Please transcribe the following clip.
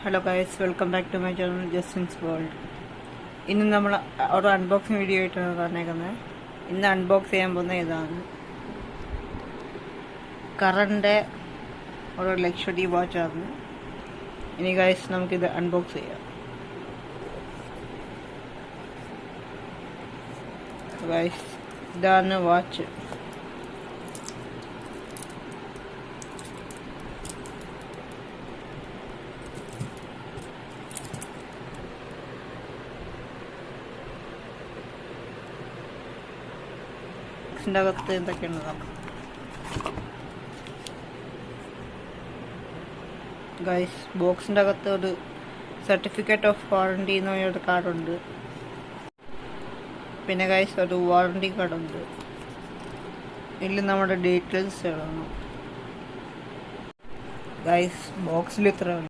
Hello guys, welcome back to my channel Justin's world. ഇന്ന് നമ്മൾ ഒരു അൺബോക്സിങ് വീഡിയോ ആയിട്ടാണ് പറഞ്ഞേക്കുന്നത്. ഇന്ന് അൺബോക്സ് ചെയ്യാൻ പോകുന്ന ഇതാണ് കറൻ്റെ ഒരു ലക്ഷറി വാച്ചാണ്. ഇനി ഗൈസ് നമുക്കിത് അൺബോക്സ് ചെയ്യാം. ഗൈസ്, ഇതാണ് വാച്ച്. ബോക്സിൻ്റെ അകത്ത് എന്തൊക്കെയാണ് നോക്കാം. ഗൈസ്, ബോക്സിൻ്റെ അകത്ത് ഒരു സർട്ടിഫിക്കറ്റ് ഓഫ് വാറണ്ടി എന്ന് പറഞ്ഞൊരു കാർഡുണ്ട്. പിന്നെ ഗൈസ് ഒരു വാറണ്ടി കാർഡുണ്ട്. ഇതിൽ നമ്മുടെ ഡീറ്റെയിൽസ് എഴുതണം. ഗൈസ്, ബോക്സിൽ ഇത്ര